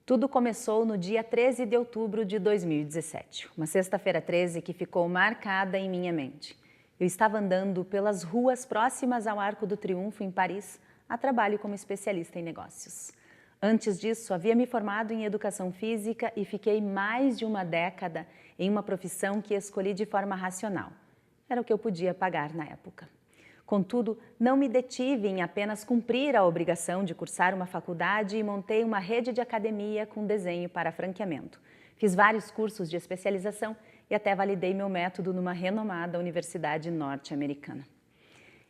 Tudo começou no dia 13 de outubro de 2017, uma sexta-feira 13 que ficou marcada em minha mente. Eu estava andando pelas ruas próximas ao Arco do Triunfo, em Paris, a trabalho como especialista em negócios. Antes disso, havia me formado em educação física e fiquei mais de uma década em uma profissão que escolhi de forma racional. Era o que eu podia pagar na época. Contudo, não me detive em apenas cumprir a obrigação de cursar uma faculdade e montei uma rede de academia com desenho para franqueamento. Fiz vários cursos de especialização e até validei meu método numa renomada universidade norte-americana.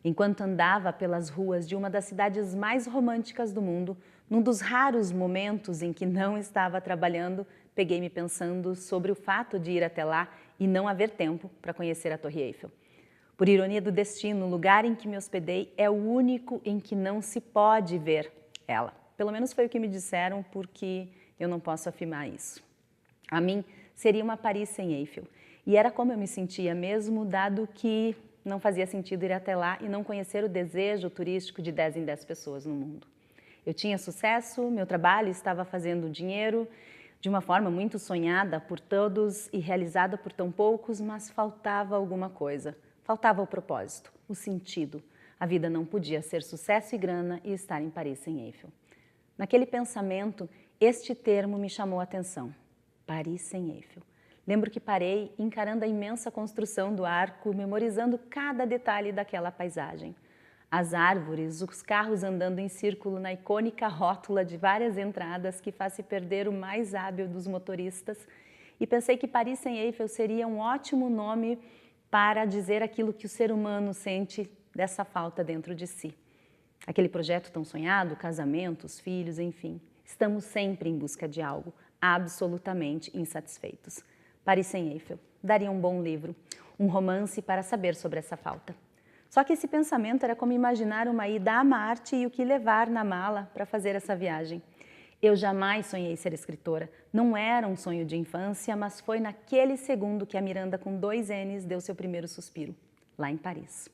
Enquanto andava pelas ruas de uma das cidades mais românticas do mundo, num dos raros momentos em que não estava trabalhando, peguei-me pensando sobre o fato de ir até lá e não haver tempo para conhecer a Torre Eiffel. Por ironia do destino, o lugar em que me hospedei é o único em que não se pode ver ela. Pelo menos foi o que me disseram, porque eu não posso afirmar isso. A mim, seria uma Paris sem Eiffel. E era como eu me sentia mesmo, dado que não fazia sentido ir até lá e não conhecer o desejo turístico de 10 em 10 pessoas no mundo. Eu tinha sucesso, meu trabalho estava fazendo dinheiro de uma forma muito sonhada por todos e realizada por tão poucos, mas faltava alguma coisa. Faltava o propósito, o sentido. A vida não podia ser sucesso e grana e estar em Paris sem Eiffel. Naquele pensamento, este termo me chamou a atenção. Paris sem Eiffel. Lembro que parei encarando a imensa construção do arco, memorizando cada detalhe daquela paisagem. As árvores, os carros andando em círculo na icônica rótula de várias entradas que faz se perder o mais hábil dos motoristas. E pensei que Paris sem Eiffel seria um ótimo nome para dizer aquilo que o ser humano sente dessa falta dentro de si. Aquele projeto tão sonhado, casamentos, filhos, enfim. Estamos sempre em busca de algo, absolutamente insatisfeitos. Paris sem Eiffel daria um bom livro, um romance para saber sobre essa falta. Só que esse pensamento era como imaginar uma ida a Marte e o que levar na mala para fazer essa viagem. Eu jamais sonhei ser escritora. Não era um sonho de infância, mas foi naquele segundo que a Miranda com 2 N's deu seu primeiro suspiro, lá em Paris.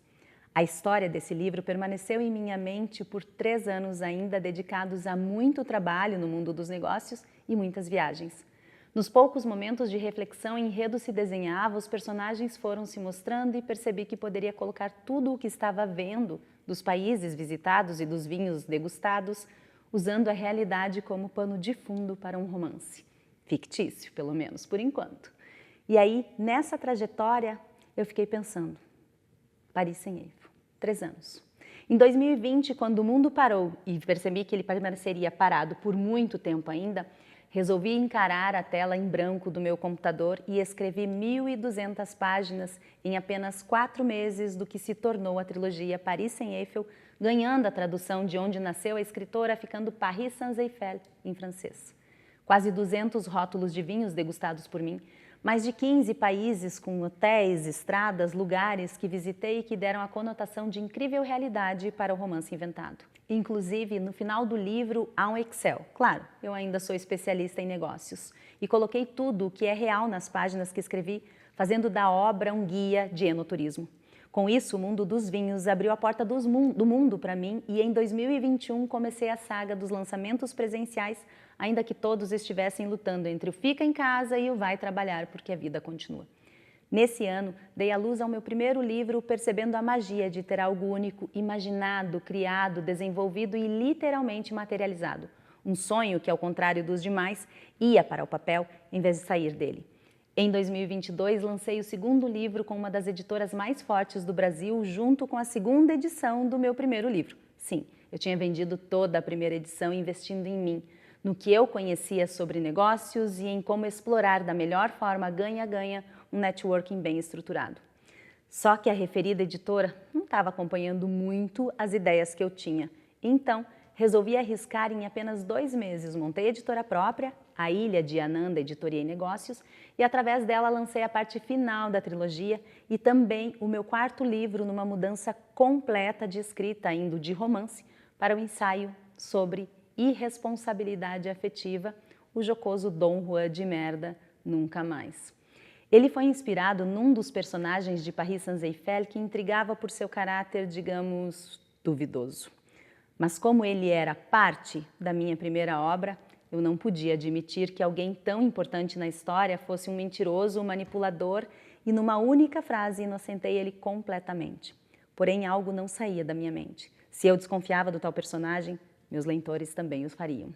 A história desse livro permaneceu em minha mente por 3 anos ainda, dedicados a muito trabalho no mundo dos negócios e muitas viagens. Nos poucos momentos de reflexão, o enredo se desenhava, os personagens foram se mostrando e percebi que poderia colocar tudo o que estava vendo dos países visitados e dos vinhos degustados, usando a realidade como pano de fundo para um romance. Fictício, pelo menos, por enquanto. E aí, nessa trajetória, eu fiquei pensando. Paris sem Eiffel. 3 anos. Em 2020, quando o mundo parou e percebi que ele permaneceria parado por muito tempo ainda, resolvi encarar a tela em branco do meu computador e escrevi 1.200 páginas em apenas 4 meses do que se tornou a trilogia Paris sem Eiffel, ganhando a tradução de onde nasceu a escritora, ficando Paris sans Eiffel em francês. Quase 200 rótulos de vinhos degustados por mim, mais de 15 países com hotéis, estradas, lugares que visitei e que deram a conotação de incrível realidade para o romance inventado. Inclusive, no final do livro há um Excel. Claro, eu ainda sou especialista em negócios e coloquei tudo o que é real nas páginas que escrevi, fazendo da obra um guia de enoturismo. Com isso, o mundo dos vinhos abriu a porta do mundo para mim e em 2021 comecei a saga dos lançamentos presenciais, ainda que todos estivessem lutando entre o fica em casa e o vai trabalhar porque a vida continua. Nesse ano, dei à luz ao meu primeiro livro, percebendo a magia de ter algo único, imaginado, criado, desenvolvido e literalmente materializado. Um sonho que, ao contrário dos demais, ia para o papel em vez de sair dele. Em 2022, lancei o segundo livro com uma das editoras mais fortes do Brasil, junto com a segunda edição do meu primeiro livro. Sim, eu tinha vendido toda a primeira edição investindo em mim, no que eu conhecia sobre negócios e em como explorar da melhor forma ganha-ganha um networking bem estruturado. Só que a referida editora não estava acompanhando muito as ideias que eu tinha. Então, resolvi arriscar em apenas 2 meses. Montei a editora própria, a Ilha de Ananda Editoria e Negócios, e através dela lancei a parte final da trilogia e também o meu 4º livro numa mudança completa de escrita, indo de romance para o ensaio sobre irresponsabilidade afetiva, o jocoso Dom Juan de merda nunca mais. Ele foi inspirado num dos personagens de Paris sans Eiffel que intrigava por seu caráter, digamos, duvidoso. Mas como ele era parte da minha primeira obra, Eu não podia admitir que alguém tão importante na história fosse um mentiroso, um manipulador, e numa única frase inocentei ele completamente. Porém, algo não saía da minha mente. Se eu desconfiava do tal personagem, meus leitores também o fariam.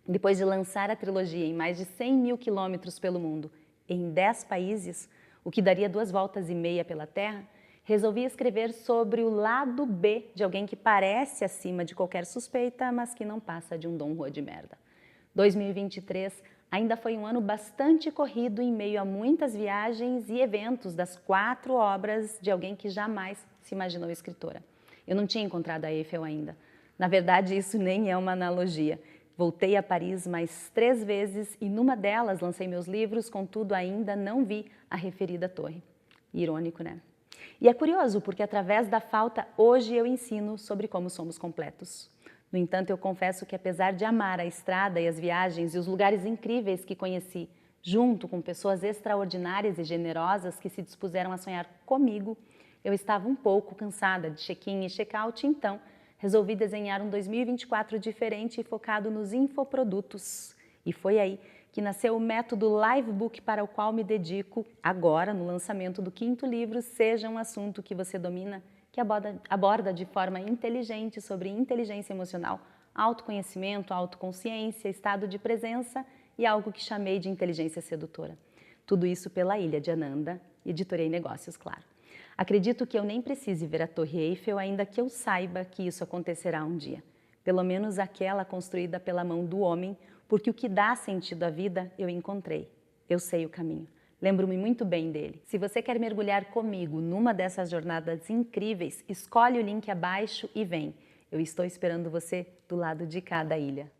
Depois de lançar a trilogia em mais de 100 mil quilômetros pelo mundo, em 10 países, o que daria 2 voltas e meia pela Terra, resolvi escrever sobre o lado B de alguém que parece acima de qualquer suspeita, mas que não passa de um Dom Juan de merda. 2023 ainda foi um ano bastante corrido em meio a muitas viagens e eventos das 4 obras de alguém que jamais se imaginou escritora. Eu não tinha encontrado a Eiffel ainda. Na verdade, isso nem é uma analogia. Voltei a Paris mais 3 vezes e numa delas lancei meus livros, contudo ainda não vi a referida torre. Irônico, né? E é curioso, porque através da falta, hoje eu ensino sobre como somos completos. No entanto, eu confesso que apesar de amar a estrada e as viagens e os lugares incríveis que conheci, junto com pessoas extraordinárias e generosas que se dispuseram a sonhar comigo, eu estava um pouco cansada de check-in e check-out, então resolvi desenhar um 2024 diferente e focado nos infoprodutos. E foi aí que nasceu o método Livebook, para o qual me dedico agora no lançamento do 5º livro, Seja um Assunto que Você Domina, que aborda de forma inteligente sobre inteligência emocional, autoconhecimento, autoconsciência, estado de presença e algo que chamei de inteligência sedutora. Tudo isso pela Ilha de Ananda, editorei negócios, claro. Acredito que eu nem precise ver a Torre Eiffel, ainda que eu saiba que isso acontecerá um dia. Pelo menos aquela construída pela mão do homem, porque o que dá sentido à vida eu encontrei. Eu sei o caminho. Lembro-me muito bem dele. Se você quer mergulhar comigo numa dessas jornadas incríveis, escolhe o link abaixo e vem. Eu estou esperando você do lado de cada ilha.